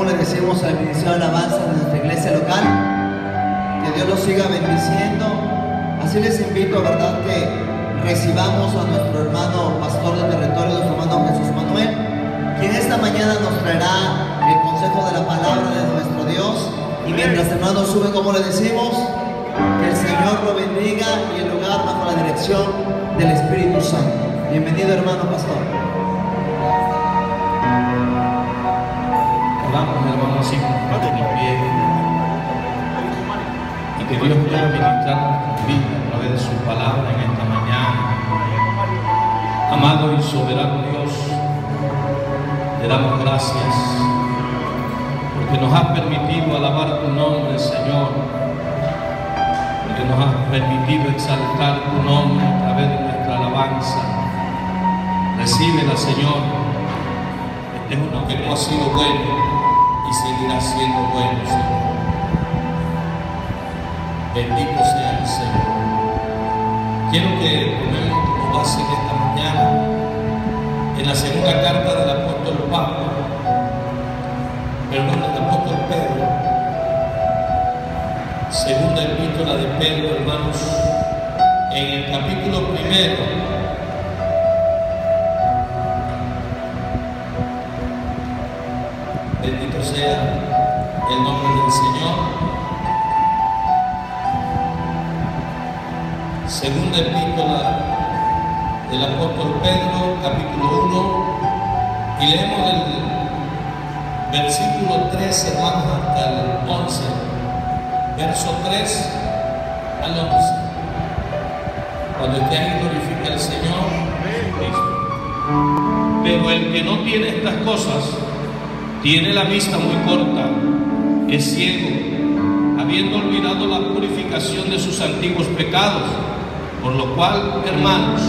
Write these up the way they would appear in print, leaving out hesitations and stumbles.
le decimos al Ministerio de Alabanza de nuestra iglesia local. Que Dios los siga bendiciendo. Así les invito, ¿verdad?, que recibamos a nuestro hermano pastor de territorio, nuestro hermano Jesús Manuel, quien esta mañana nos traerá el consejo de la palabra de nuestro Dios. Y mientras el hermano sube, como le decimos, que el Señor lo bendiga y el lugar bajo la dirección del Espíritu Santo. Bienvenido, hermano pastor. Oramos, hermano, así de pie, y que Dios pueda ministrar nuestras vidas a través de su palabra en esta mañana. Amado y soberano Dios, le damos gracias porque nos has permitido alabar tu nombre, Señor, porque nos has permitido exaltar tu nombre a través de nuestra alabanza. Recíbela, Señor. Este es uno que no ha sido bueno y seguirá siendo bueno, Señor. Bendito sea el Señor. Quiero que tomemos como base en esta mañana en la segunda carta del apóstol Pablo, perdón, del apóstol Pedro, segunda epístola de Pedro, hermanos, en el capítulo 1. Bendito sea el nombre del Señor. Segunda epístola del apóstol Pedro, capítulo 1, y leemos del versículo 13, hermanos, hasta el 11, verso 3 al 11. Cuando esté ahí, glorifica al Señor Jesucristo. Pero el que no tiene estas cosas tiene la vista muy corta, es ciego, habiendo olvidado la purificación de sus antiguos pecados. Por lo cual, hermanos,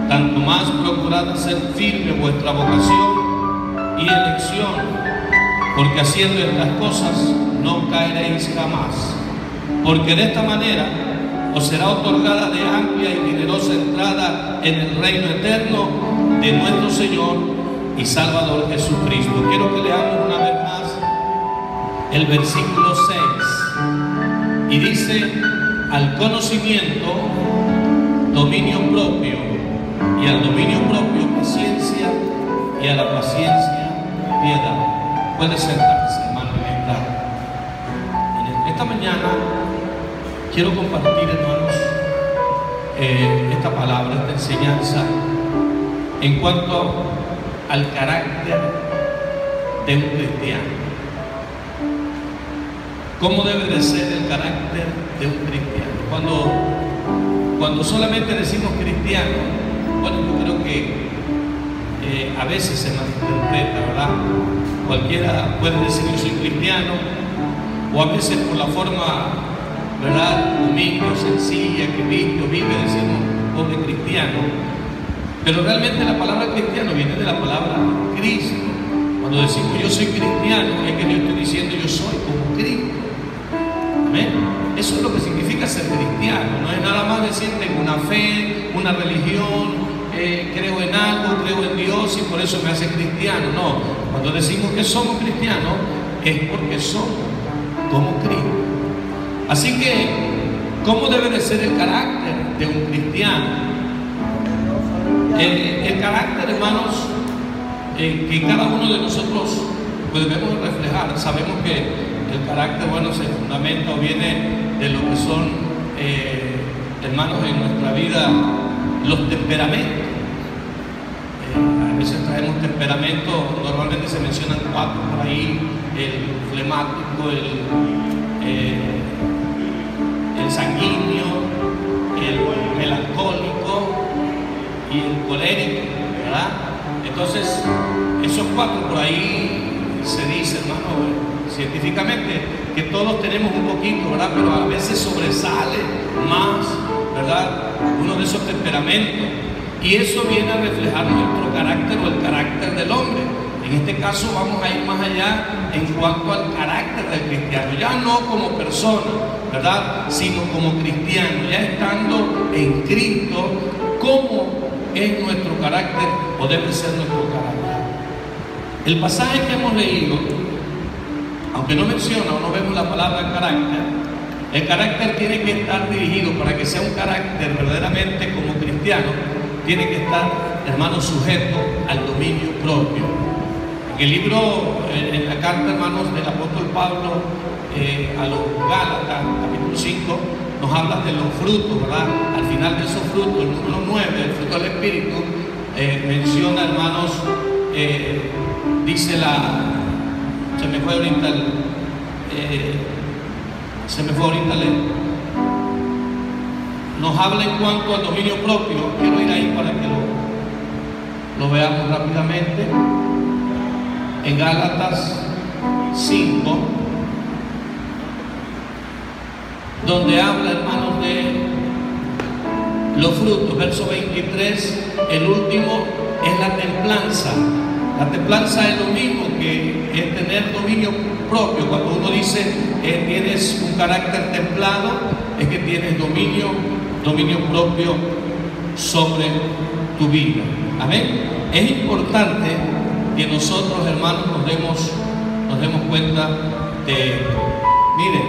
tanto más procurad hacer firme vuestra vocación y elección, porque haciendo estas cosas no caeréis jamás. Porque de esta manera os será otorgada de amplia y generosa entrada en el reino eterno de nuestro Señor y Salvador Jesucristo. Quiero que leamos una vez más el versículo 6, y dice: al conocimiento, dominio propio, y al dominio propio, paciencia, y a la paciencia, piedad. Puede sentarse, hermano, en esta mañana quiero compartir, hermanos, esta palabra, esta enseñanza en cuanto al carácter de un cristiano. ¿Cómo debe de ser el carácter de un cristiano? Cuando solamente decimos cristiano, bueno, yo creo que a veces se malinterpreta, ¿verdad? Cualquiera puede decir yo soy cristiano, o a veces por la forma, ¿verdad?, humilde o sencilla que vive, decimos pobre cristiano. Pero realmente la palabra cristiano viene de la palabra Cristo. Cuando decimos yo soy cristiano, es que yo estoy diciendo yo soy como Cristo. ¿Amén? Eso es lo que significa ser cristiano. No es nada más decir tengo una fe, una religión, creo en algo, creo en Dios y por eso me hace cristiano. No, cuando decimos que somos cristianos es porque somos como Cristo. Así que, ¿cómo debe de ser el carácter de un cristiano? El carácter, hermanos, que cada uno de nosotros pues, debemos reflejar. Sabemos que el carácter, bueno, se fundamenta o viene de lo que son, hermanos, en nuestra vida, los temperamentos. A veces traemos temperamentos, normalmente se mencionan 4 por ahí: el flemático, el sanguíneo, el melancólico y el colérico, ¿verdad? Entonces, esos 4 por ahí se dice, hermano, científicamente, que todos tenemos un poquito, ¿verdad? Pero a veces sobresale más, ¿verdad?, uno de esos temperamentos. Y eso viene a reflejar nuestro carácter o el carácter del hombre. En este caso vamos a ir más allá en cuanto al carácter del cristiano, ya no como persona, ¿verdad?, sino como cristiano, ya estando en Cristo. ¿Cómo es nuestro carácter o debe ser nuestro carácter? El pasaje que hemos leído aunque no menciona o no vemos la palabra carácter, el carácter tiene que estar dirigido para que sea un carácter verdaderamente como cristiano, tiene que estar, hermanos, sujeto al dominio propio. En el libro, en la carta, hermanos, del apóstol Pablo a los Gálatas, capítulo 5, nos habla de los frutos, ¿verdad? Al final de esos frutos, el número 9, el fruto del Espíritu, menciona, hermanos, dice se me fue ahorita nos habla en cuanto al dominio propio. Quiero ir ahí para que lo veamos rápidamente. En Gálatas 5, donde habla, hermanos, de los frutos. Verso 23, el último es la templanza. La templanza es lo mismo que es tener dominio propio. Cuando uno dice tienes un carácter templado, es que tienes dominio propio sobre tu vida. Amén. Es importante que nosotros, hermanos, nos demos cuenta de esto. Miren,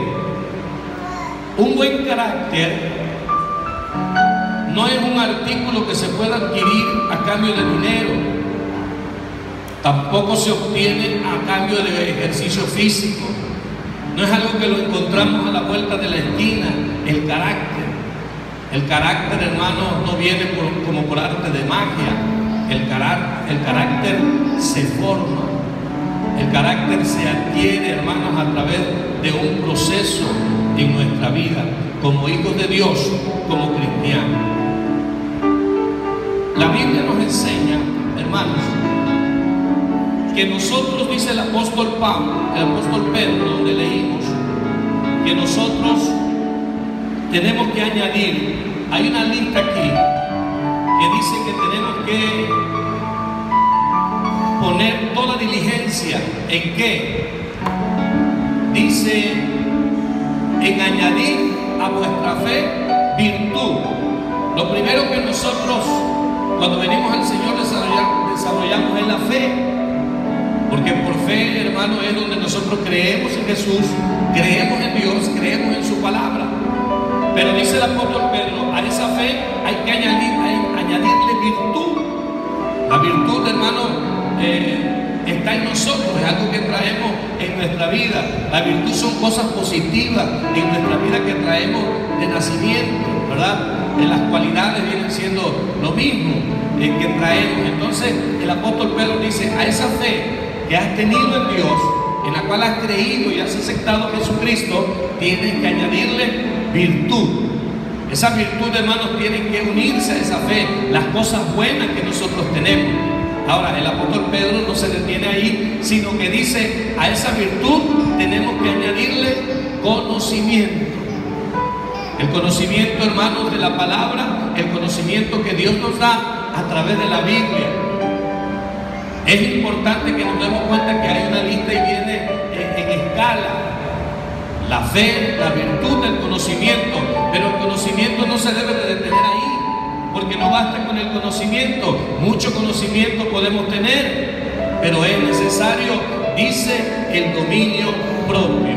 un buen carácter no es un artículo que se pueda adquirir a cambio de dinero. Tampoco se obtiene a cambio de ejercicio físico. No es algo que lo encontramos a la vuelta de la esquina. El carácter, hermano, no viene como por arte de magia. El carácter se forma. El carácter se adquiere, hermanos, a través de un proceso en nuestra vida, como hijos de Dios, como cristianos. La Biblia nos enseña, hermanos, que nosotros, dice el apóstol Pedro, donde leímos, que nosotros tenemos que añadir, hay una lista aquí que dice que tenemos que poner toda diligencia en qué, dice, en añadir a vuestra fe virtud. Lo primero que nosotros, cuando venimos al Señor, desarrollamos es la fe. Porque por fe, hermano, es donde nosotros creemos en Jesús, creemos en Dios, creemos en su palabra. Pero dice el apóstol Pedro, a esa fe hay que añadirle virtud. La virtud, hermano, está en nosotros, es algo que traemos en nuestra vida. La virtud son cosas positivas en nuestra vida que traemos de nacimiento, ¿verdad? En las cualidades vienen siendo lo mismo que traemos. Entonces el apóstol Pedro dice, a esa fe que has tenido en Dios, en la cual has creído y has aceptado a Jesucristo, tienes que añadirle virtud. Esas virtudes, hermanos, tienen que unirse a esa fe, las cosas buenas que nosotros tenemos. Ahora, el apóstol Pedro no se detiene ahí, sino que dice, a esa virtud tenemos que añadirle conocimiento. El conocimiento, hermanos, de la palabra, el conocimiento que Dios nos da a través de la Biblia. Es importante que nos demos cuenta que hay una lista y viene en escala. La fe, la virtud del conocimiento. Pero el conocimiento no se debe de detener ahí, porque no basta con el conocimiento. Mucho conocimiento podemos tener, pero es necesario, dice, el dominio propio.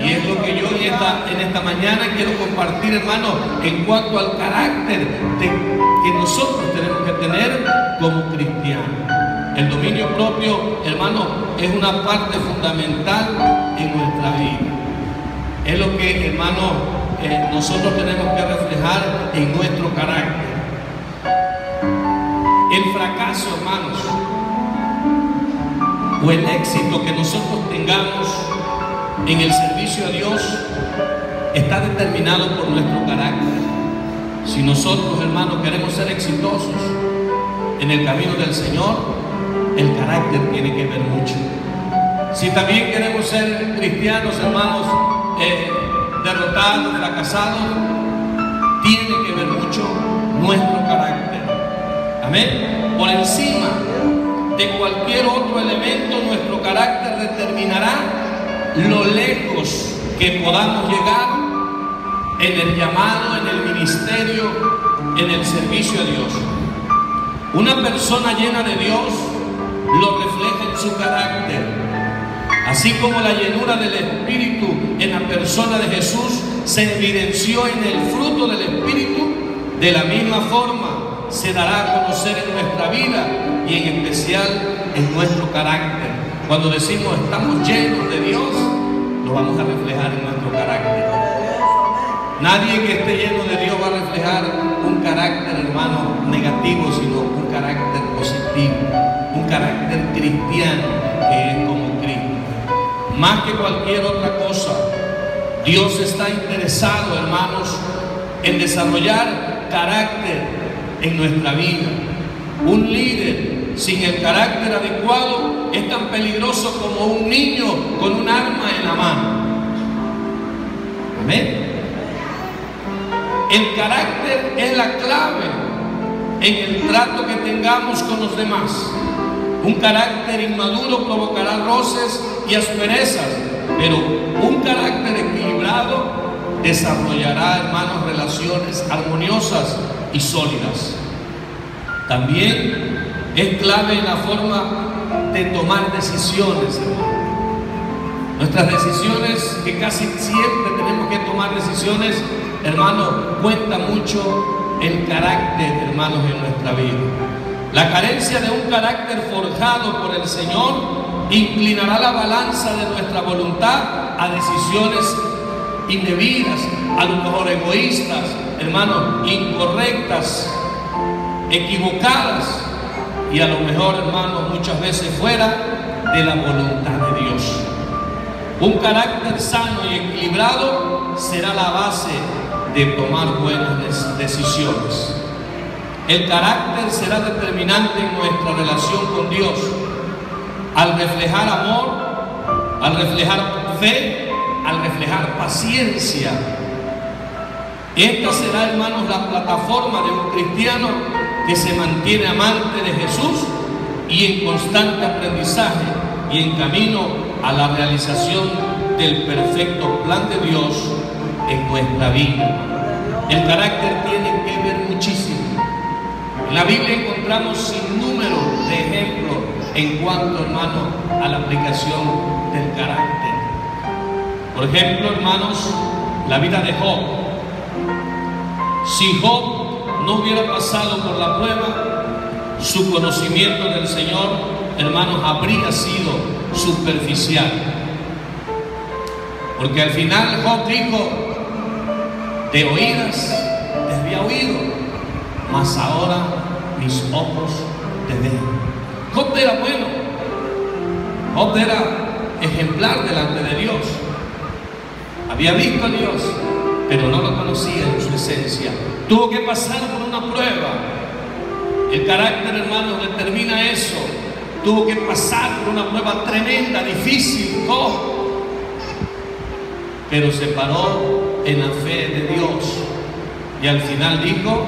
Y es lo que yo en esta mañana quiero compartir, hermano, en cuanto al carácter que nosotros tenemos que tener como cristianos. El dominio propio, hermano, es una parte fundamental en nuestra vida. Es lo que, hermano, nosotros tenemos que reflejar en nuestro carácter. El fracaso, hermanos, o el éxito que nosotros tengamos en el servicio a Dios está determinado por nuestro carácter. Si nosotros, hermanos, queremos ser exitosos en el camino del Señor, el carácter tiene que ver mucho. Si también queremos ser cristianos, hermanos, derrotados, fracasados, tiene que ver mucho nuestro carácter. Amén. Por encima de cualquier otro elemento, nuestro carácter determinará lo lejos que podamos llegar en el llamado, en el ministerio, en el servicio a Dios. Una persona llena de Dios lo refleja en su carácter. Así como la llenura del Espíritu en la persona de Jesús se evidenció en el fruto del Espíritu, de la misma forma se dará a conocer en nuestra vida y en especial en nuestro carácter. Cuando decimos estamos llenos de Dios, lo vamos a reflejar en nuestro carácter. Nadie que esté lleno de Dios va a reflejar un carácter, hermano, negativo, sino un carácter positivo, un carácter cristiano que es como Cristo. Más que cualquier otra cosa, Dios está interesado, hermanos, en desarrollar carácter en nuestra vida. Un líder sin el carácter adecuado es tan peligroso como un niño con un arma en la mano. Amén. El carácter es la clave en el trato que tengamos con los demás. Un carácter inmaduro provocará roces y asperezas, pero un carácter equilibrado desarrollará, hermanos, relaciones armoniosas y sólidas. También es clave en la forma de tomar decisiones, hermano. Nuestras decisiones, que casi siempre tenemos que tomar decisiones, hermano, cuenta mucho el carácter, hermanos, en nuestra vida. La carencia de un carácter forjado por el Señor inclinará la balanza de nuestra voluntad a decisiones indebidas, a lo mejor egoístas, hermanos, incorrectas, equivocadas y a lo mejor, hermanos, muchas veces fuera de la voluntad de Dios. Un carácter sano y equilibrado será la base de tomar buenas decisiones. El carácter será determinante en nuestra relación con Dios. Al reflejar amor, al reflejar fe, al reflejar paciencia. Esta será, hermanos, la plataforma de un cristiano que se mantiene amante de Jesús y en constante aprendizaje y en camino a la realización del perfecto plan de Dios en nuestra vida. El carácter tiene que ver muchísimo. En la Biblia encontramos sin número de ejemplos en cuanto, hermano, a la aplicación del carácter. Por ejemplo, hermanos, la vida de Job. Si Job no hubiera pasado por la prueba, su conocimiento del Señor, hermanos, habría sido superficial. Porque al final Job dijo: de oídas te había oído, mas ahora mis ojos te ven. Job era bueno, Job era ejemplar delante de Dios, había visto a Dios, pero no lo conocía en su esencia. Tuvo que pasar por una prueba. El carácter, hermanos, determina eso. Tuvo que pasar por una prueba tremenda, difícil, Job, pero se paró en la fe de Dios y al final dijo: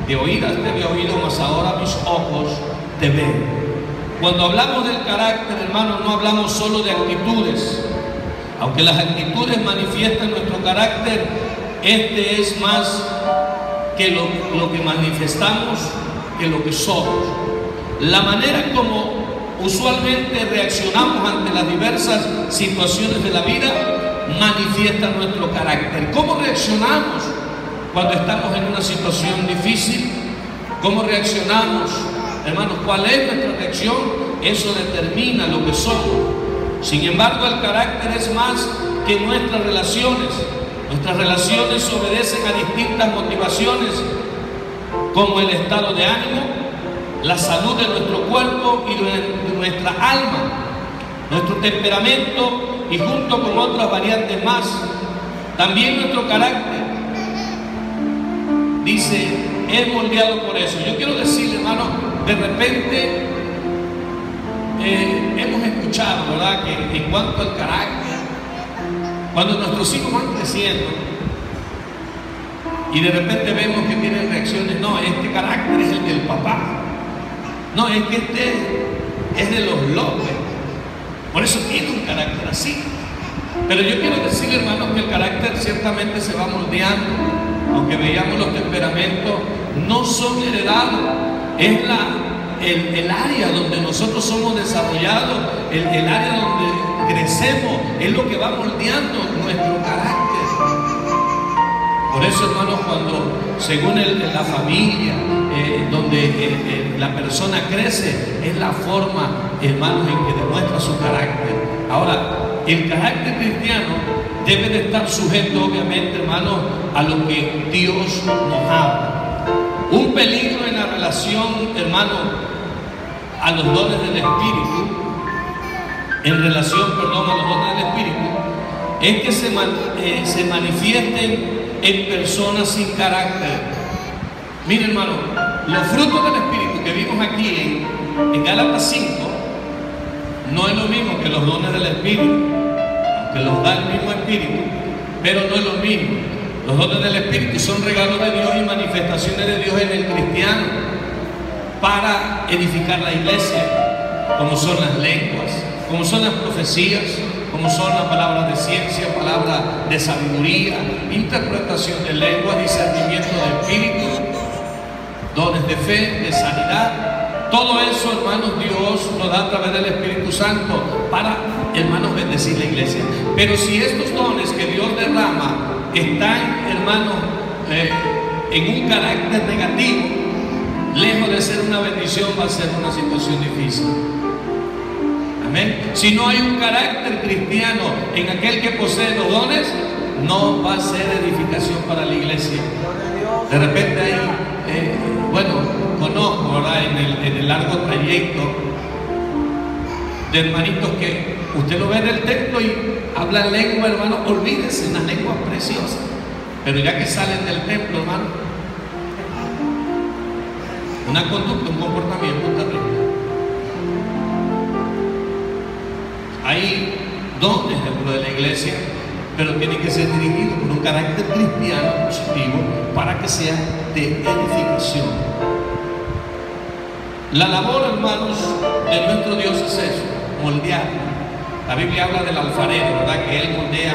de oídas te había oído, mas ahora mis ojos te ven. Cuando hablamos del carácter, hermanos, no hablamos solo de actitudes. Aunque las actitudes manifiestan nuestro carácter, este es más que lo que manifestamos que lo que somos. La manera como usualmente reaccionamos ante las diversas situaciones de la vida manifiesta nuestro carácter. ¿Cómo reaccionamos cuando estamos en una situación difícil? ¿Cómo reaccionamos, hermanos? ¿Cuál es nuestra reacción? Eso determina lo que somos. Sin embargo, el carácter es más que nuestras relaciones. Nuestras relaciones obedecen a distintas motivaciones, como el estado de ánimo, la salud de nuestro cuerpo y de nuestra alma, nuestro temperamento y junto con otras variantes más. También nuestro carácter, dice, es moldeado por eso. Yo quiero decirle, hermano, de repente hemos escuchado, ¿verdad?, que en cuanto al carácter, cuando nuestros hijos van creciendo y de repente vemos que tienen reacciones: no, este carácter es el del papá, no, es que este es de los López, por eso tiene un carácter así. Pero yo quiero decirle, hermanos, que el carácter ciertamente se va moldeando, aunque veamos los temperamentos, no son heredados, es el área donde nosotros somos desarrollados, el área donde crecemos, es lo que va moldeando nuestro carácter. Por eso, hermanos, cuando según la familia, donde la persona crece, es la forma, hermanos, en que demuestra su carácter. Ahora, el carácter cristiano debe de estar sujeto, obviamente, hermanos, a lo que Dios nos habla. Un peligro en la relación, hermanos, a los dones del Espíritu, en relación, perdón, a los dones del Espíritu, es que se manifiesten en personas sin carácter. Miren, hermano, los frutos del Espíritu que vimos aquí en Gálatas 5 no es lo mismo que los dones del Espíritu, aunque los da el mismo Espíritu, pero no es lo mismo. Los dones del Espíritu son regalos de Dios y manifestaciones de Dios en el cristiano para edificar la iglesia, como son las lenguas, como son las profecías, como son las palabras de ciencia, palabras de sabiduría, interpretación de lenguas, discernimiento de espíritu, dones de fe, de sanidad. Todo eso, hermanos, Dios nos da a través del Espíritu Santo para, hermanos, bendecir la iglesia. Pero si estos dones que Dios derrama están, hermanos, en un carácter negativo, lejos de ser una bendición, va a ser una situación difícil. Amén. Si no hay un carácter cristiano en aquel que posee los dones, no va a ser edificación para la iglesia. De repente hay, conozco, ¿verdad?, en el largo trayecto de hermanitos que usted lo ve en el templo y hablan lengua, hermano, olvídense, una lengua preciosa, pero ya que salen del templo, hermano, una conducta, un comportamiento terrible. Hay dones dentro de la iglesia, pero tienen que ser dirigidos por un carácter cristiano positivo para que sea de edificación. La labor, hermanos, de nuestro Dios es eso, moldear. La Biblia habla del alfarero, ¿verdad?, que Él moldea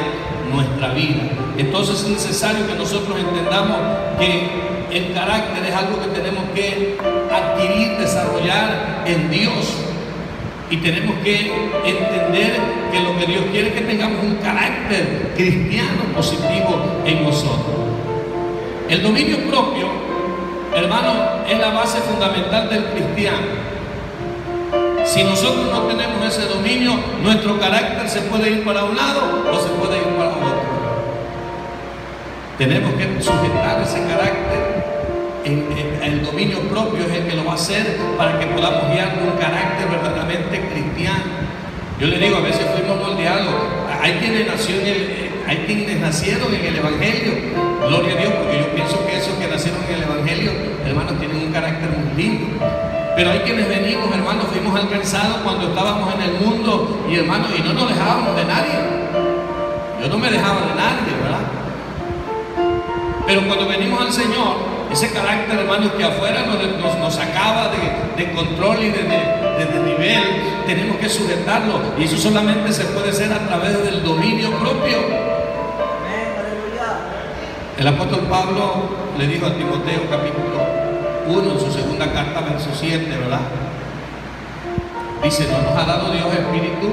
nuestra vida. Entonces es necesario que nosotros entendamos que el carácter es algo que tenemos que adquirir, desarrollar en Dios. Y tenemos que entender que lo que Dios quiere es que tengamos un carácter cristiano positivo en nosotros. El dominio propio, hermano, es la base fundamental del cristiano. Si nosotros no tenemos ese dominio, nuestro carácter se puede ir para un lado o se puede ir para otro. Tenemos que sujetar ese carácter. El dominio propio es el que lo va a hacer para que podamos guiar un carácter verdaderamente cristiano. Yo le digo, a veces fuimos moldeados. Hay quienes nacieron en el Evangelio, gloria a Dios, porque yo pienso que esos que nacieron en el Evangelio, hermanos, tienen un carácter muy lindo. Pero hay quienes venimos, hermanos, fuimos alcanzados cuando estábamos en el mundo y, hermanos, y no nos dejábamos de nadie. Yo no me dejaba de nadie, ¿verdad? Pero cuando venimos al Señor, ese carácter, hermanos, que afuera nos sacaba de control y de nivel, tenemos que sujetarlo. Y eso solamente se puede hacer a través del dominio propio. El apóstol Pablo le dijo a Timoteo, capítulo 1, en su segunda carta, verso 7, ¿verdad? Dice, no nos ha dado Dios espíritu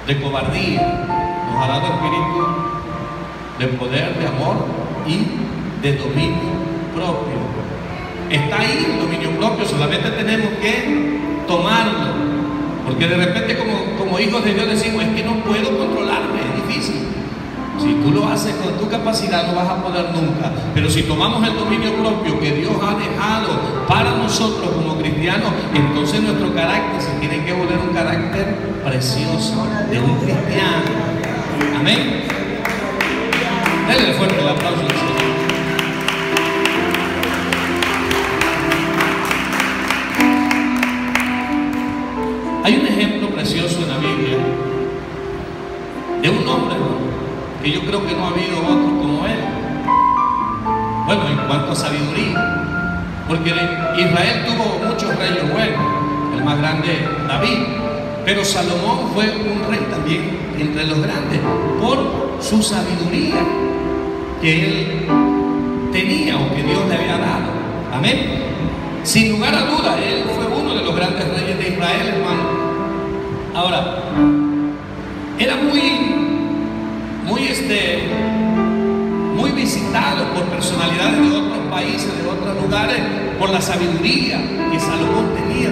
de cobardía, nos ha dado espíritu de poder, de amor y de dominio propio. Está ahí el dominio propio, solamente tenemos que tomarlo, porque de repente como hijos de Dios decimos, es que no puedo controlarme, es difícil. Si tú lo haces con tu capacidad no vas a poder nunca, pero si tomamos el dominio propio que Dios ha dejado para nosotros como cristianos, entonces nuestro carácter se tiene que volver un carácter precioso de un cristiano. Amén. Denle fuerte el aplauso al Señor. Hay un ejemplo precioso en la Biblia de un hombre que yo creo que no ha habido otro como él. Bueno, en cuanto a sabiduría, porque Israel tuvo muchos reyes buenos, el más grande David, pero Salomón fue un rey también entre los grandes por su sabiduría que él tenía o que Dios le había dado. Amén. Sin lugar a dudas, él fue uno de los grandes reyes de Israel, hermano. Ahora, era muy visitado por personalidades de otros países, de otros lugares, por la sabiduría que Salomón tenía.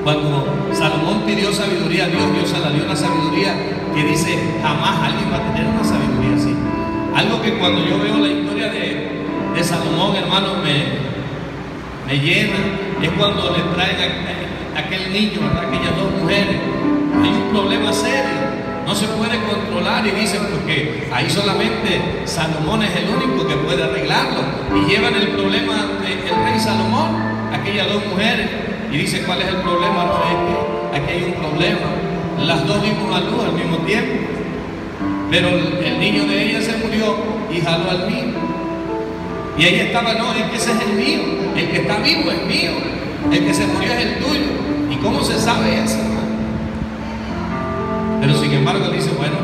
Cuando Salomón pidió sabiduría a Dios, Dios se la dio una sabiduría que dice, jamás alguien va a tener una sabiduría así. Algo que cuando yo veo la historia de Salomón, hermano, me llena, es cuando le traen a aquel niño, ¿verdad? Aquellas dos mujeres. Hay un problema serio, no se puede controlar, y dicen porque ahí solamente Salomón es el único que puede arreglarlo, y llevan el problema del rey Salomón, aquellas dos mujeres, y dice, ¿cuál es el problema? No, es que aquí hay un problema, las dos dimos a luz al mismo tiempo, pero el niño de ella se murió y jaló al mío, y ahí estaba, no, es que ese es el mío, el que está vivo es mío, el que se murió es el tuyo. ¿Y cómo se sabe eso, hermano? Pero sin embargo dice, bueno,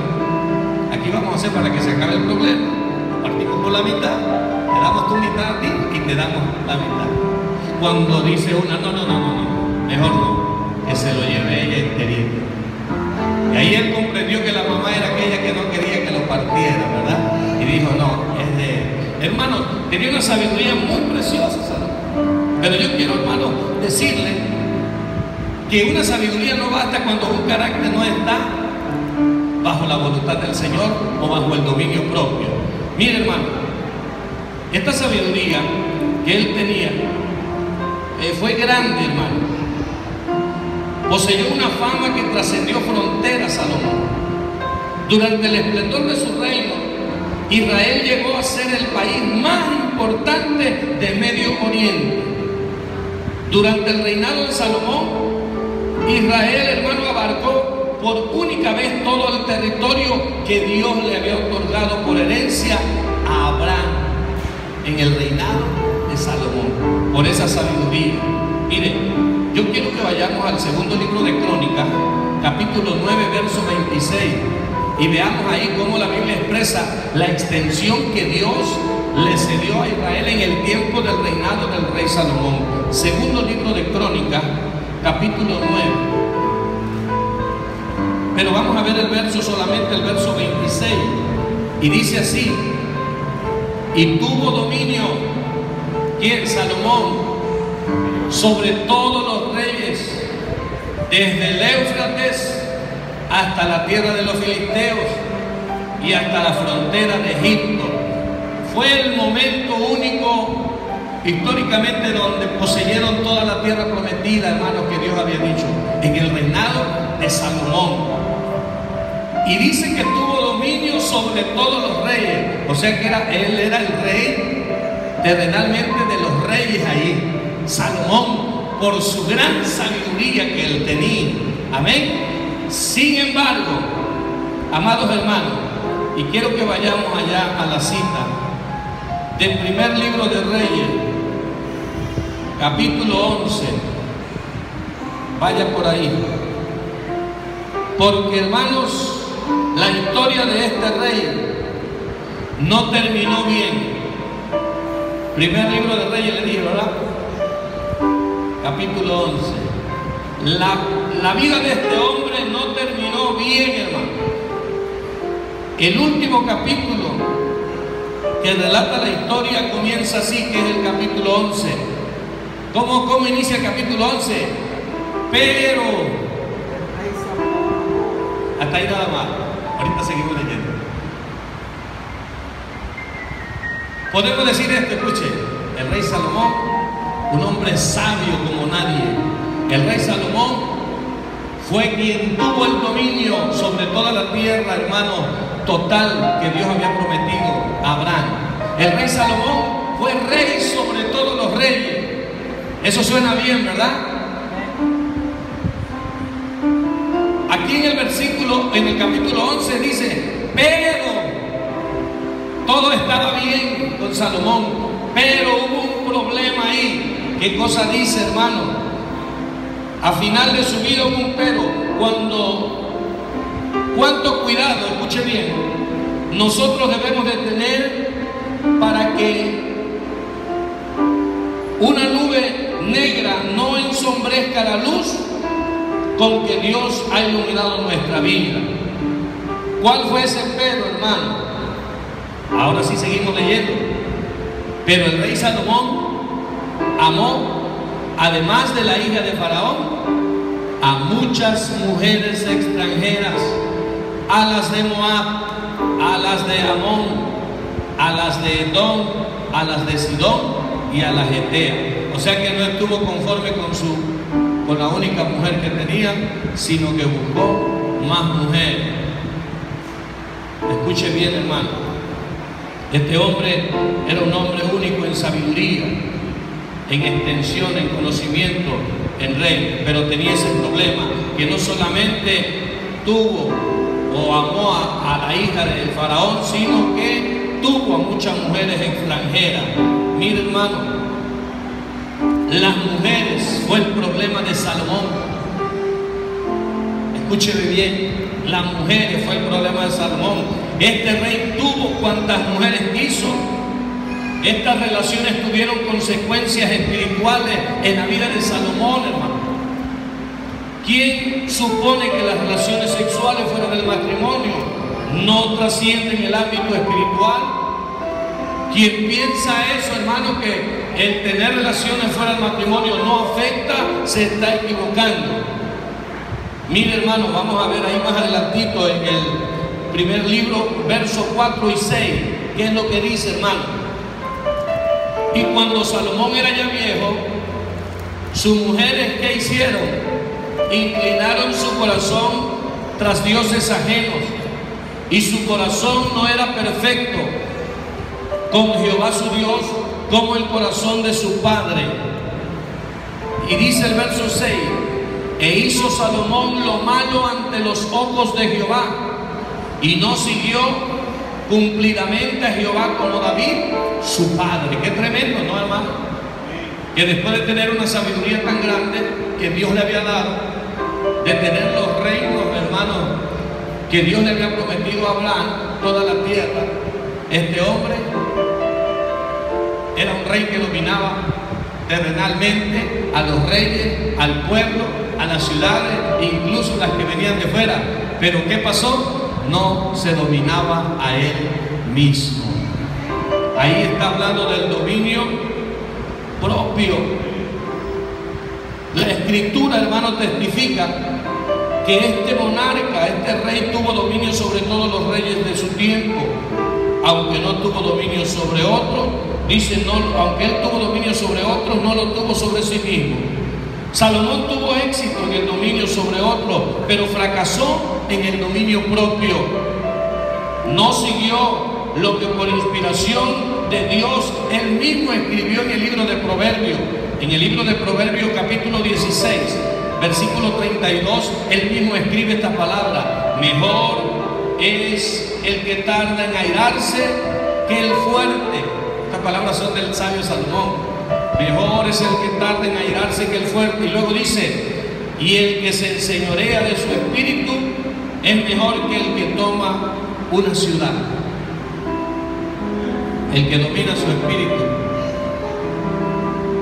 aquí vamos a hacer para que se acabe el problema, partimos por la mitad, te damos tu mitad a ti y te damos la mitad. Cuando dice una, no, mejor no, que se lo lleve ella enterito. Y ahí él comprendió que la mamá era aquella que no quería que lo partiera, ¿verdad? Y dijo, no, es de él. Hermano, tenía una sabiduría muy preciosa, ¿sabes? Pero yo quiero, hermano, decirle que una sabiduría no basta cuando un carácter no está bajo la voluntad del Señor o bajo el dominio propio. Mire, hermano, esta sabiduría que él tenía fue grande, hermano. Poseyó una fama que trascendió fronteras, Salomón. Durante el esplendor de su reino, Israel llegó a ser el país más importante de Medio Oriente. Durante el reinado de Salomón, Israel, hermano, abarcó por única vez todo el territorio que Dios le había otorgado por herencia a Abraham en el reinado de Salomón, por esa sabiduría. Mire, yo quiero que vayamos al segundo libro de Crónicas, capítulo 9, verso 26, y veamos ahí cómo la Biblia expresa la extensión que Dios le cedió a Israel en el tiempo del reinado del rey Salomón. Segundo libro de Crónicas, capítulo 9. Pero vamos a ver el verso, solamente el verso 26, y dice así: y tuvo dominio, ¿quién? Salomón, sobre todos los reyes, desde el Éufrates hasta la tierra de los filisteos y hasta la frontera de Egipto. Fue el momento único históricamente donde poseyeron toda la tierra prometida, hermanos, que Dios había dicho, en el reinado de Salomón. Y dice que tuvo dominio sobre todos los reyes, o sea que él era el rey terrenalmente de los reyes ahí. Salomón, por su gran sabiduría que él tenía. Amén. Sin embargo, amados hermanos, y quiero que vayamos allá a la cita del primer libro de Reyes, capítulo 11. Vaya por ahí, porque, hermanos, la historia de este rey no terminó bien. Primer libro de Reyes, le dije, ¿verdad? Capítulo 11. La vida de este hombre no terminó bien, hermano. El último capítulo que relata la historia comienza así, que es el capítulo 11. ¿Cómo inicia el capítulo 11? Pero, hasta ahí nada más. Ahorita seguimos leyendo. Podemos decir esto, escuche, el rey Salomón, un hombre sabio como nadie. El rey Salomón fue quien tuvo el dominio sobre toda la tierra, hermano, total que Dios había prometido a Abraham. El rey Salomón fue rey sobre todos los reyes. Eso suena bien, ¿verdad? Aquí en el capítulo 11 dice, pero todo estaba bien con Salomón, pero hubo un problema ahí. ¿Qué cosa dice, hermano? A final de su vida hubo un pero. Cuánto cuidado, escuche bien, nosotros debemos de tener para que una nube negra no ensombrezca la luz con que Dios ha iluminado nuestra vida. ¿Cuál fue ese empero, hermano? Ahora sí seguimos leyendo. Pero el rey Salomón amó, además de la hija de Faraón, a muchas mujeres extranjeras, a las de Moab, a las de Amón, a las de Edom, a las de Sidón y a las Etea. O sea que no estuvo conforme con la única mujer que tenía, sino que buscó más mujeres. Escuche bien, hermano. Este hombre era un hombre único en sabiduría, en extensión, en conocimiento, en rey, pero tenía ese problema, que no solamente tuvo o amó a la hija del faraón, sino que tuvo a muchas mujeres extranjeras. Mire, hermano, las mujeres fue el problema de Salomón. Escúcheme bien, las mujeres fue el problema de Salomón. Este rey tuvo cuantas mujeres quiso. Estas relaciones tuvieron consecuencias espirituales en la vida de Salomón, hermano. ¿Quién supone que las relaciones sexuales fuera del matrimonio no trascienden el ámbito espiritual? Quien piensa eso, hermano, que el tener relaciones fuera del matrimonio no afecta, se está equivocando. Mire, hermano, vamos a ver ahí más adelantito en el primer libro, versos 4 y 6, ¿qué es lo que dice, hermano? Y cuando Salomón era ya viejo, sus mujeres, ¿qué hicieron? Inclinaron su corazón tras dioses ajenos, y su corazón no era perfecto con Jehová su Dios, como el corazón de su padre. Y dice el verso 6, e hizo Salomón lo malo ante los ojos de Jehová, y no siguió cumplidamente a Jehová como David, su padre. Qué tremendo, ¿no, hermano? Que después de tener una sabiduría tan grande que Dios le había dado, de tener los reinos, hermano, que Dios le había prometido a Abraham, toda la tierra, este hombre era un rey que dominaba terrenalmente a los reyes, al pueblo, a las ciudades, incluso las que venían de fuera. Pero ¿qué pasó? No se dominaba a él mismo. Ahí está hablando del dominio propio. La escritura, hermano, testifica que este monarca, este rey, tuvo dominio sobre todos los reyes de su tiempo, aunque no tuvo dominio sobre otros. Dice, no, aunque él tuvo dominio sobre otros, no lo tuvo sobre sí mismo. Salomón tuvo éxito en el dominio sobre otros, pero fracasó en el dominio propio. No siguió lo que por inspiración de Dios él mismo escribió en el libro de Proverbios. En el libro de Proverbios capítulo 16, versículo 32, él mismo escribe esta palabra: mejor es el que tarda en airarse que el fuerte. Estas palabras son del sabio Salomón. Mejor es el que tarda en airarse que el fuerte. Y luego dice, y el que se enseñorea de su espíritu es mejor que el que toma una ciudad. El que domina su espíritu.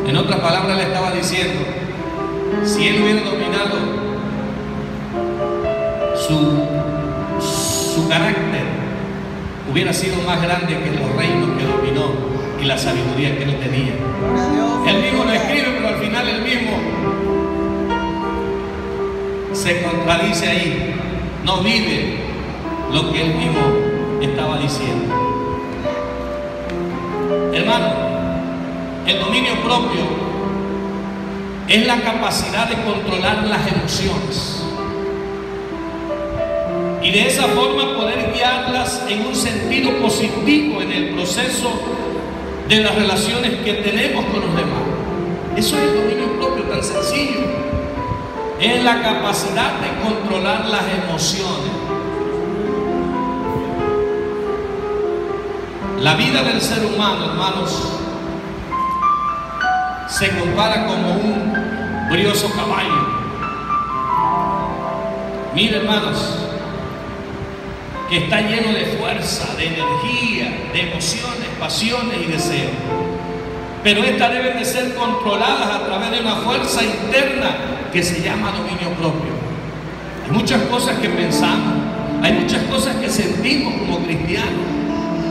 En otras palabras le estaba diciendo, si él hubiera dominado su carácter, hubiera sido más grande que los reinos que dominó y la sabiduría que él tenía. Él mismo lo escribe, pero al final él mismo se contradice ahí. No vive lo que él mismo estaba diciendo. Hermano, el dominio propio es la capacidad de controlar las emociones y de esa forma poder guiarlas en un sentido positivo en el proceso de las relaciones que tenemos con los demás. Eso es el dominio propio, tan sencillo. Es la capacidad de controlar las emociones. La vida del ser humano, hermanos, se compara como un brioso caballo. Mira, hermanos, que está lleno de fuerza, de energía, de emociones, pasiones y deseos. Pero estas deben de ser controladas a través de una fuerza interna que se llama dominio propio. Hay muchas cosas que pensamos, hay muchas cosas que sentimos como cristianos.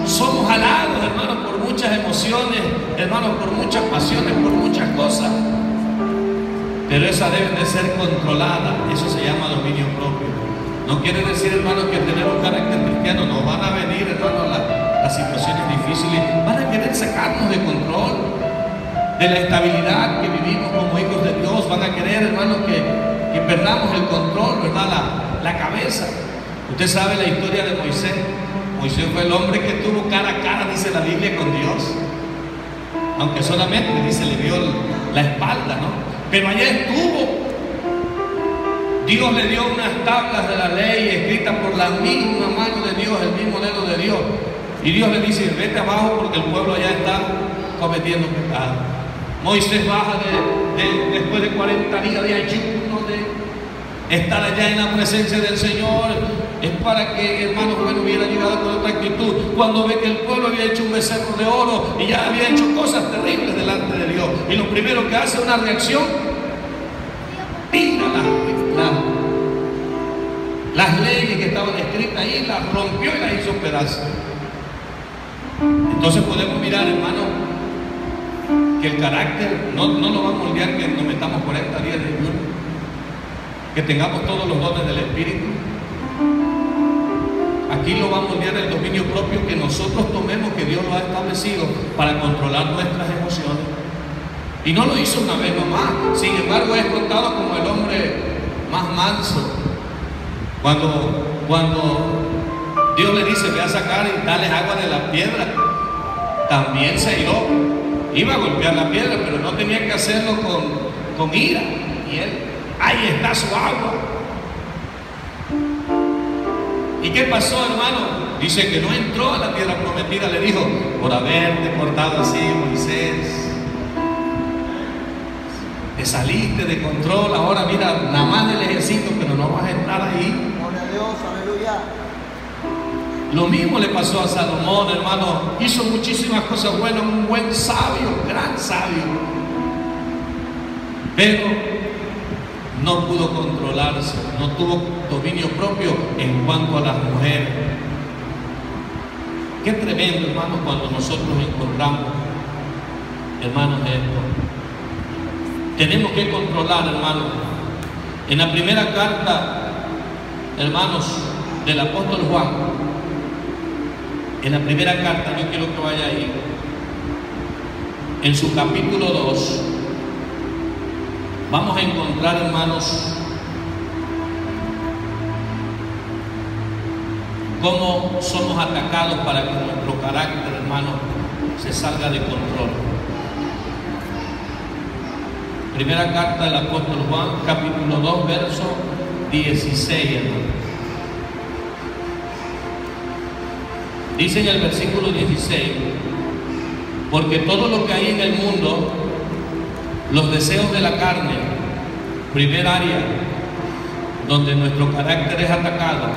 Somos jalados, hermanos, por muchas emociones, hermanos, por muchas pasiones, por muchas cosas. Pero esas deben de ser controladas. Eso se llama dominio propio. No quiere decir, hermanos, que tener un carácter cristiano no van a venir, hermanos, las situaciones difíciles. Van a querer sacarnos de control, de la estabilidad que vivimos como hijos de Dios. Van a querer, hermanos, que perdamos el control, ¿verdad? La cabeza. Usted sabe la historia de Moisés. Moisés fue el hombre que tuvo cara a cara, dice la Biblia, con Dios. Aunque solamente, dice, le vio la espalda, ¿no? Pero allá estuvo. Dios le dio unas tablas de la ley escritas por la misma mano de Dios, el mismo dedo de Dios. Y Dios le dice, vete abajo porque el pueblo allá está cometiendo pecado. Moisés baja después de 40 días de ayuno, de estar allá en la presencia del Señor. Es para que, hermanos, bueno, hubiera llegado con otra actitud. Cuando ve que el pueblo había hecho un becerro de oro y ya había hecho cosas terribles delante de Dios. Y lo primero que hace es una reacción, tira las leyes que estaban escritas ahí, las rompió y las hizo pedazos. Entonces podemos mirar, hermano, que el carácter no lo va a moldear que nos metamos 40 días de ayuno, que tengamos todos los dones del Espíritu. Aquí lo va a moldear el dominio propio que nosotros tomemos, que Dios lo ha establecido para controlar nuestras emociones. Y no lo hizo una vez nomás. Sin embargo, es contado como el hombre más manso. Cuando Dios le dice, ve a sacar y dale agua de la piedra, también se iró. Iba a golpear la piedra, pero no tenía que hacerlo con ira. Y él, ahí está su agua. ¿Y qué pasó, hermano? Dice que no entró a la tierra prometida. Le dijo, por haberte portado así, Moisés, te saliste de control. Ahora mira, nada más del ejército, pero no vas a entrar ahí. Gloria a Dios, aleluya. Lo mismo le pasó a Salomón, hermano. Hizo muchísimas cosas buenas, un buen sabio, gran sabio. Pero no pudo controlarse, no tuvo dominio propio en cuanto a las mujeres. Qué tremendo, hermano, cuando nosotros encontramos, hermanos, de esto. Tenemos que controlar, hermanos. En la primera carta, hermanos, del apóstol Juan, en la primera carta, yo quiero que vaya ahí, en su capítulo 2, vamos a encontrar, hermanos, cómo somos atacados para que nuestro carácter, hermano, se salga de control. Primera carta del apóstol Juan, capítulo 2, verso 16, hermano. Dice en el versículo 16, porque todo lo que hay en el mundo, los deseos de la carne, primer área donde nuestro carácter es atacado,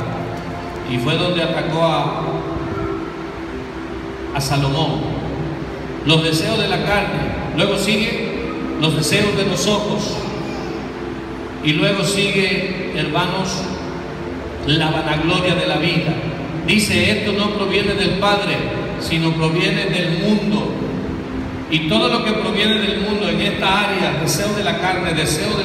y fue donde atacó a Salomón. Los deseos de la carne, luego sigue los deseos de los ojos, y luego sigue, hermanos, la vanagloria de la vida. Dice, esto no proviene del Padre, sino proviene del mundo. Y todo lo que proviene del mundo en esta área, deseo de la carne, deseo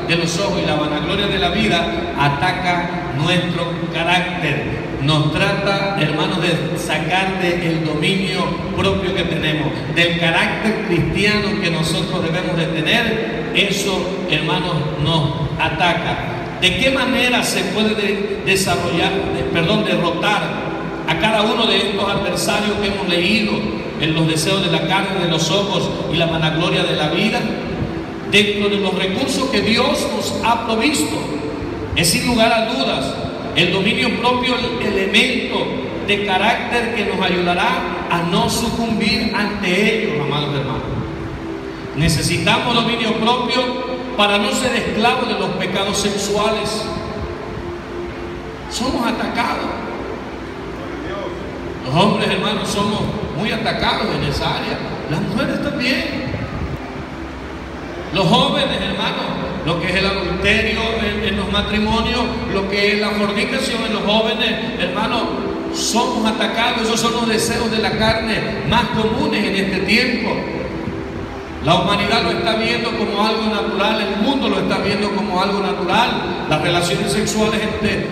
de los ojos y la vanagloria de la vida, ataca nuestro carácter. Nos trata, hermanos, de sacar del dominio propio que tenemos, del carácter cristiano que nosotros debemos de tener. Eso, hermanos, nos ataca. ¿De qué manera se puede derrotar a cada uno de estos adversarios que hemos leído, en los deseos de la carne, de los ojos y la vanagloria de la vida? Dentro de los recursos que Dios nos ha provisto, es sin lugar a dudas el dominio propio, el elemento de carácter que nos ayudará a no sucumbir ante ellos, amados hermanos. Necesitamos dominio propio para no ser esclavos de los pecados sexuales. Somos atacados. Los hombres, hermanos, somos muy atacados en esa área. Las mujeres también. Los jóvenes, hermanos, lo que es el adulterio en los matrimonios, lo que es la fornicación en los jóvenes, hermano. Somos atacados, esos son los deseos de la carne más comunes en este tiempo. La humanidad lo está viendo como algo natural, el mundo lo está viendo como algo natural. Las relaciones sexuales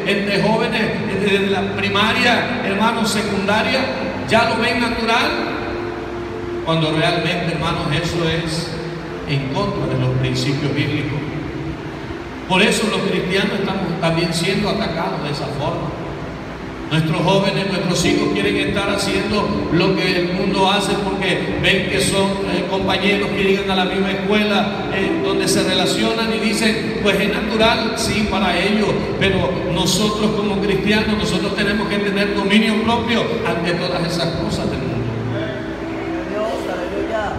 entre jóvenes, desde la primaria, hermanos, secundaria, ya lo ven natural, cuando realmente, hermanos, eso es en contra de los principios bíblicos. Por eso los cristianos estamos también siendo atacados de esa forma. Nuestros jóvenes, nuestros hijos quieren estar haciendo lo que el mundo hace porque ven que son compañeros que llegan a la misma escuela donde se relacionan y dicen, pues es natural, sí, para ellos, pero nosotros como cristianos, nosotros tenemos que tener dominio propio ante todas esas cosas del mundo.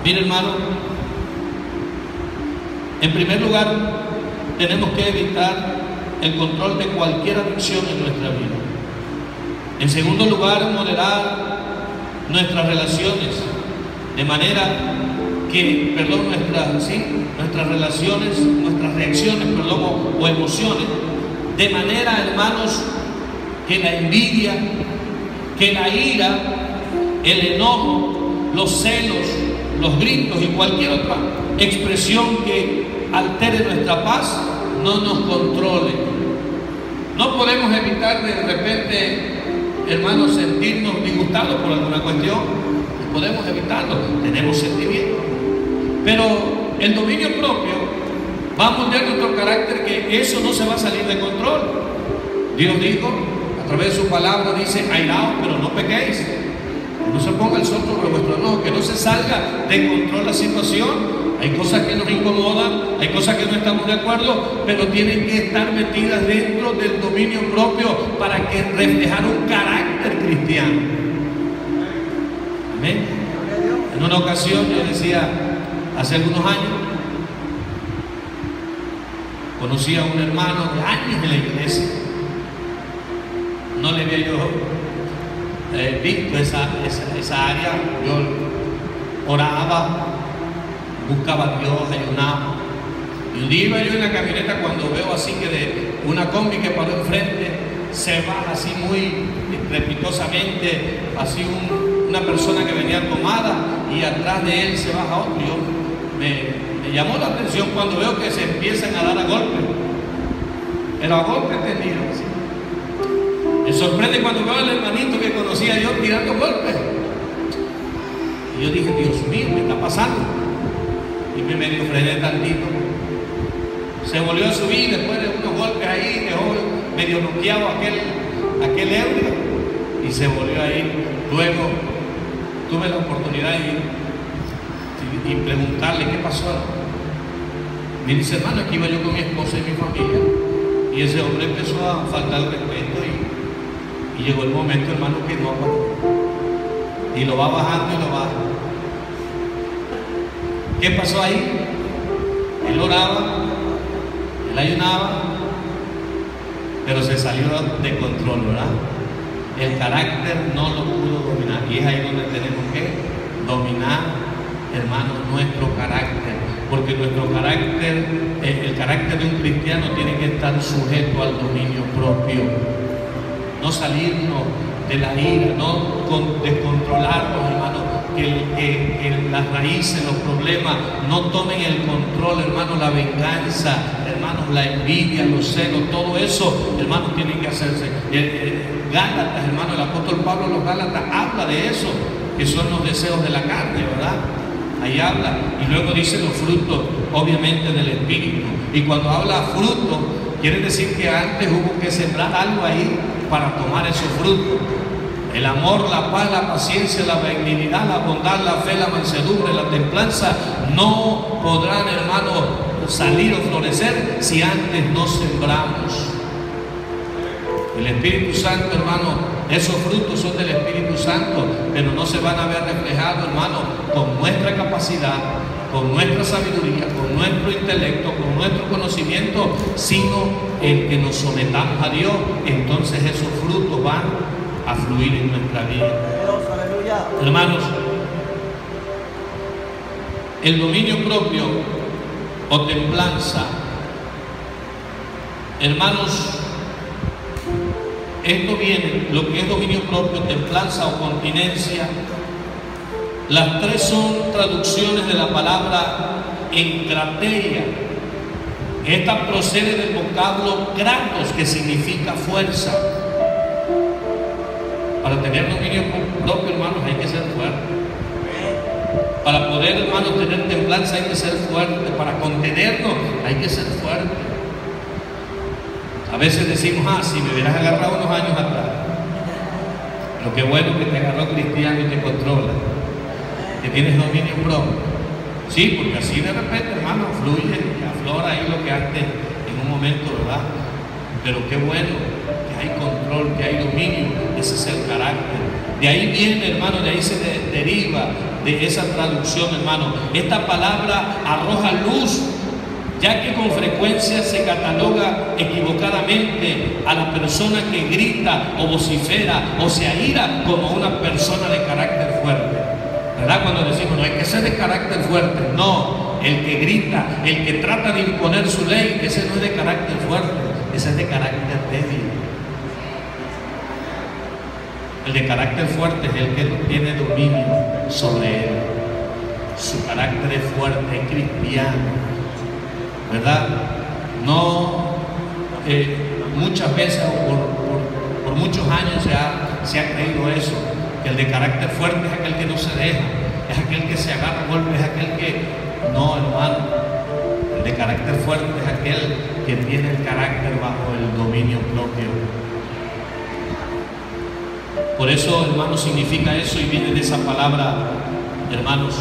Mire, hermano, en primer lugar, tenemos que evitar el control de cualquier adicción en nuestra vida. En segundo lugar, moderar nuestras relaciones, de manera que, nuestras relaciones, nuestras reacciones, o emociones, de manera, hermanos, que la envidia, que la ira, el enojo, los celos, los gritos y cualquier otra expresión que altere nuestra paz, no nos controle. No podemos evitar de repente, hermanos, sentirnos disgustados por alguna cuestión. Podemos evitarlo, tenemos sentimientos, pero el dominio propio va a moldear nuestro carácter, que eso no se va a salir de control. Dios dijo, a través de su palabra, dice, airaos, pero no pequéis. No se ponga el sol sobre vuestro enojo, que no se salga de control la situación. Hay cosas que nos incomodan, hay cosas que no estamos de acuerdo, pero tienen que estar metidas dentro del dominio propio para que reflejar un carácter cristiano. Amén. En una ocasión yo decía, hace algunos años, conocí a un hermano de años en la iglesia. No le había yo visto esa área. Yo oraba, buscaba a Dios, ayunaba. Y un día iba yo en la camioneta cuando veo así que de una combi que paró enfrente se baja así muy estrepitosamente, así una persona que venía tomada, y atrás de él se baja otro. Yo me llamó la atención cuando veo que se empiezan a dar a golpes, pero a golpes tendidos. Me sorprende cuando veo al hermanito que conocía yo tirando golpes. Y yo dije, Dios mío, ¿qué está pasando? Y me medio frené tantito. Se volvió a subir después de unos golpes ahí, dejó medio noqueado aquel ebrio y se volvió a ir. Luego tuve la oportunidad de ir y preguntarle qué pasó. Me dice, hermano, aquí iba yo con mi esposa y mi familia, y ese hombre empezó a faltar el respeto y llegó el momento, hermano, que no aguantó y lo va bajando y lo baja. ¿Qué pasó ahí? Él oraba, él ayunaba, pero se salió de control, ¿verdad? El carácter no lo pudo dominar, y es ahí donde tenemos que dominar, hermanos, nuestro carácter, porque nuestro carácter, el carácter de un cristiano tiene que estar sujeto al dominio propio, no salirnos de la ira, no descontrolarnos, hermanos, que las raíces, los problemas no tomen el control, hermanos, la venganza, hermanos, la envidia, los celos, todo eso, hermanos, tienen que hacerse. Gálatas, hermanos, el apóstol Pablo a los Gálatas habla de eso, que son los deseos de la carne, ¿verdad? Ahí habla, y luego dice los frutos, obviamente, del Espíritu. Y cuando habla frutos, quiere decir que antes hubo que sembrar algo ahí para tomar esos frutos. El amor, la paz, la paciencia, la benignidad, la bondad, la fe, la mansedumbre, la templanza no podrán, hermanos, salir o florecer si antes no sembramos. El Espíritu Santo, hermano, esos frutos son del Espíritu Santo, pero no se van a ver reflejados, hermano, con nuestra capacidad, con nuestra sabiduría, con nuestro intelecto, con nuestro conocimiento, sino el que nos sometamos a Dios. Entonces esos frutos van a fluir en nuestra vida. Hermanos, el dominio propio o templanza Hermanos, esto viene, lo que es dominio propio, templanza o continencia. Las tres son traducciones de la palabra enkrateia. Esta procede del vocablo kratos, que significa fuerza. Para tener dominio propio, hermanos, hay que ser fuerte. Para poder, hermanos, tener templanza hay que ser fuerte. Para contenernos hay que ser fuerte. A veces decimos, si me hubieras agarrado unos años atrás. Pero qué bueno que te agarró cristiano y te controla, que tienes dominio propio. Sí, porque así de repente, hermano, fluye y aflora ahí lo que antes en un momento, ¿verdad? Pero qué bueno que hay control, que hay dominio. Ese es el carácter. De ahí viene, hermano, de ahí se deriva de esa traducción, hermano. Esta palabra arroja luz, ya que con frecuencia se cataloga equivocadamente a la persona que grita o vocifera o se aira como una persona de carácter fuerte, ¿verdad? Cuando decimos, no hay que ser de carácter fuerte. No, el que grita, el que trata de imponer su ley, ese no es de carácter fuerte, ese es de carácter débil. El de carácter fuerte es el que tiene dominio sobre él. Su carácter es fuerte, es cristiano, ¿verdad? No, muchas veces o por muchos años se ha creído eso, que el de carácter fuerte es aquel que no se deja, es aquel que se agarra a golpes, es aquel que... No, hermano, el de carácter fuerte es aquel que tiene el carácter bajo el dominio propio. Por eso, hermanos, significa eso y viene de esa palabra, hermanos,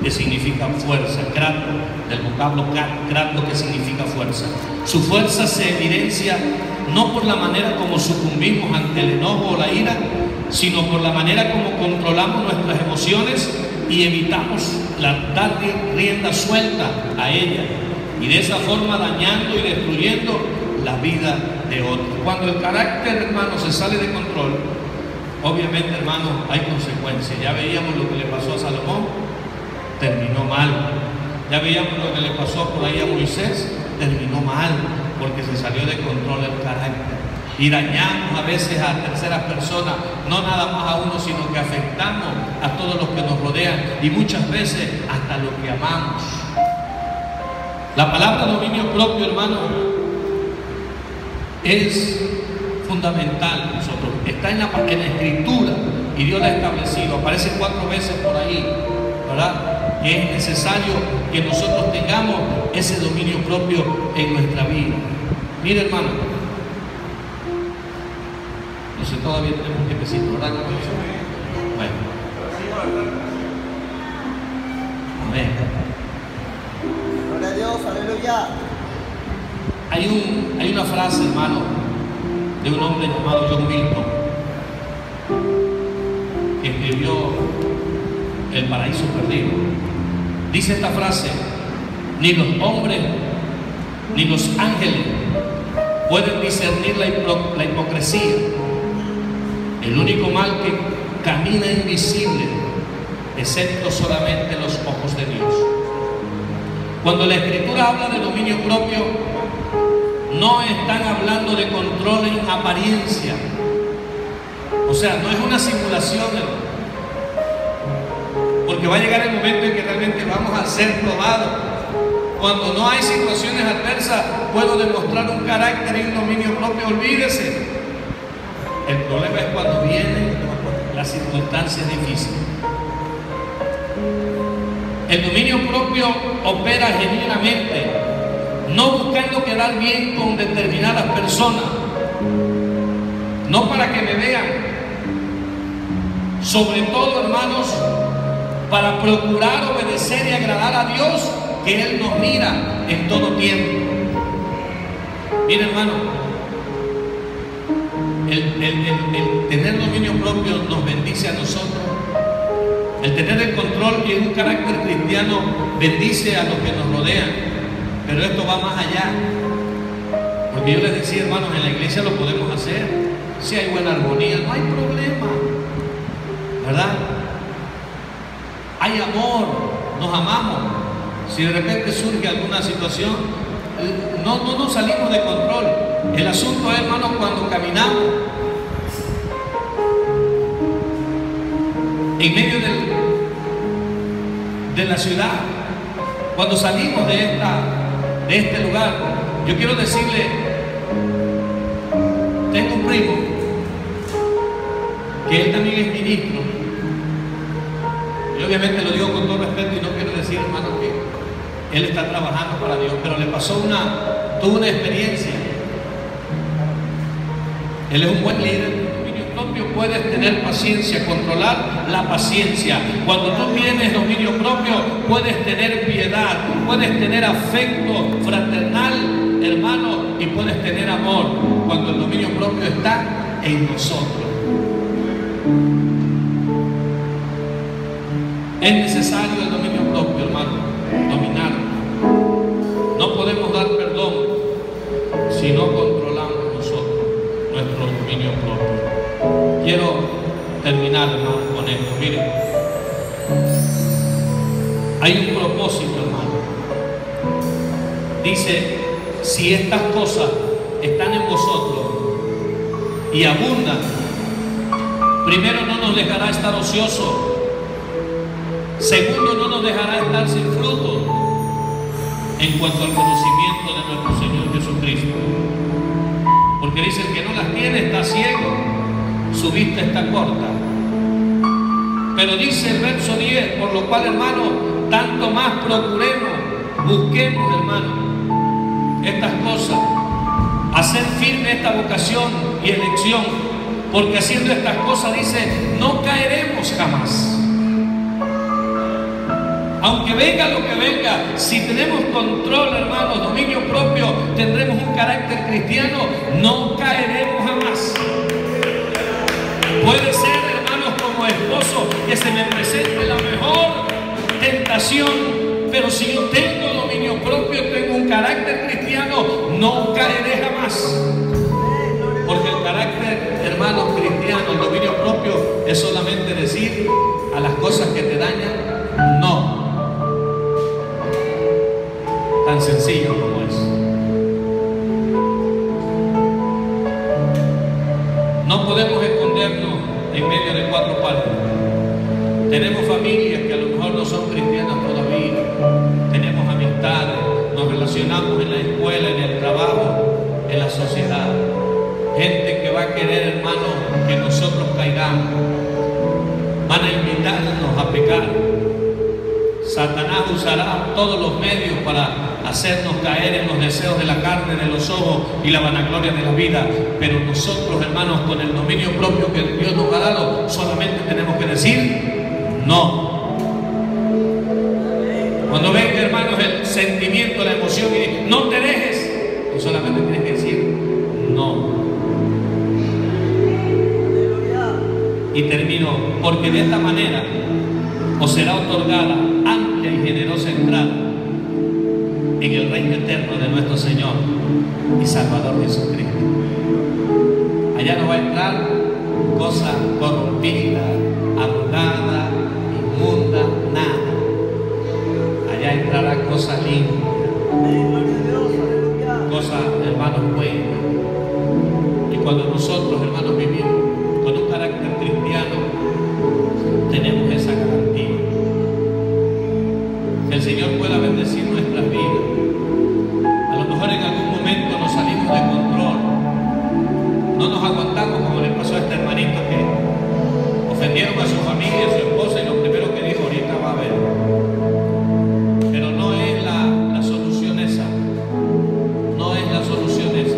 que significa fuerza, krato, del vocablo krato, que significa fuerza. Su fuerza se evidencia no por la manera como sucumbimos ante el enojo o la ira, sino por la manera como controlamos nuestras emociones y evitamos dar rienda suelta a ella, y de esa forma dañando y destruyendo la vida de otros. Cuando el carácter, hermano, se sale de control, obviamente, hermano, hay consecuencias. Ya veíamos lo que le pasó a Salomón, terminó mal. Ya veíamos lo que le pasó por ahí a Moisés, terminó mal, porque se salió de control el carácter. Y dañamos a veces a terceras personas, no nada más a uno, sino que afectamos a todos los que nos rodean y muchas veces hasta los que amamos. La palabra dominio propio, hermano, es fundamental. Nosotros está en la escritura y Dios la ha establecido. Aparece 4 veces por ahí, ¿verdad? Que es necesario que nosotros tengamos ese dominio propio en nuestra vida. Mire, hermano, no sé, todavía tenemos que decir, ¿verdad? Bueno, amén. Gloria a Dios, aleluya. Hay una frase, hermano, de un hombre llamado John Milton, que escribió El Paraíso Perdido. Dice esta frase: ni los hombres ni los ángeles pueden discernir la hipocresía, el único mal que camina invisible, excepto solamente los ojos de Dios. Cuando la Escritura habla de dominio propio, no están hablando de control en apariencia. O sea, no es una simulación, porque va a llegar el momento en que realmente vamos a ser probados. Cuando no hay situaciones adversas, puedo demostrar un carácter y un dominio propio. Olvídese. El problema es cuando vienen las circunstancias difíciles. El dominio propio opera genuinamente, no buscando quedar bien con determinadas personas, no para que me vean, sobre todo, hermanos, para procurar obedecer y agradar a Dios, que Él nos mira en todo tiempo. Mira, hermano, el tener dominio propio nos bendice a nosotros. El tener el control y un carácter cristiano bendice a los que nos rodean. Pero esto va más allá. Porque yo les decía, hermanos, en la iglesia lo podemos hacer. Si hay buena armonía, no hay problema, ¿verdad? Hay amor, nos amamos. Si de repente surge alguna situación, no nos salimos de control. El asunto es, hermanos, cuando caminamos en medio de la ciudad, cuando salimos de este lugar. Yo quiero decirle, tengo un primo que él también es ministro, y obviamente lo digo con todo respeto y no quiero decir, hermano, que él está trabajando para Dios, pero le pasó tuvo una experiencia. Él es un buen líder. Propio, puedes tener paciencia, controlar la paciencia. Cuando tú tienes dominio propio, puedes tener piedad, puedes tener afecto fraternal, hermano, y puedes tener amor. Cuando el dominio propio está en nosotros. Es necesario el dominio propio, hermano, dominarlo. No podemos dar perdón si no controlamos nosotros nuestro dominio propio. Quiero terminar, hermano, con esto. Miren, hay un propósito, hermano. Dice, si estas cosas están en vosotros y abundan, primero, no nos dejará estar ociosos. Segundo, no nos dejará estar sin fruto en cuanto al conocimiento de nuestro Señor Jesucristo. Porque dice, el que no las tiene está ciego, su vista está corta. Pero dice el verso 10, por lo cual, hermano, tanto más procuremos, busquemos, hermano, estas cosas, hacer firme esta vocación y elección, porque haciendo estas cosas, dice, no caeremos jamás. Aunque venga lo que venga, si tenemos control, hermano, dominio propio, tendremos un carácter cristiano, no caeremos jamás. Puede ser, hermanos, como esposo, que se me presente la mejor tentación, pero si yo tengo dominio propio, tengo un carácter cristiano, no caeré jamás. Porque el carácter, hermanos, cristiano, el dominio propio, es solamente decir a las cosas que te dañan, no. Tan sencillo como es. No podemos escondernos en medio de cuatro paredes. Tenemos familias que a lo mejor no son cristianas todavía. Tenemos amistades, nos relacionamos en la escuela, en el trabajo, en la sociedad. Gente que va a querer, hermano, que nosotros caigamos. Van a invitarnos a pecar. Satanás usará todos los medios para hacernos caer en los deseos de la carne, de los ojos y la vanagloria de la vida. Pero nosotros, hermanos, con el dominio propio que Dios nos ha dado, solamente tenemos que decir no. Cuando venga, hermanos, el sentimiento, la emoción y no te dejes, tú solamente tienes que decir no. Y termino, porque de esta manera os será otorgada amplia y generosa entrada en el reino eterno de nuestro Señor y Salvador Jesucristo. Allá no va a entrar cosa corrompida, arrugada, inmunda, nada. Allá entrará cosa limpia, cosa, hermanos, buena. Y cuando nosotros, hermanos, vivimos con un carácter cristiano, tenemos esa garantía. Que el Señor pueda bendecir nuestras vidas. A lo mejor en algún momento nos salimos de control, no nos aguantamos, como le pasó a este hermanito que ofendieron a su familia, a su esposa, y lo primero que dijo, ahorita va a haber. Pero no es la solución esa. No es la solución esa.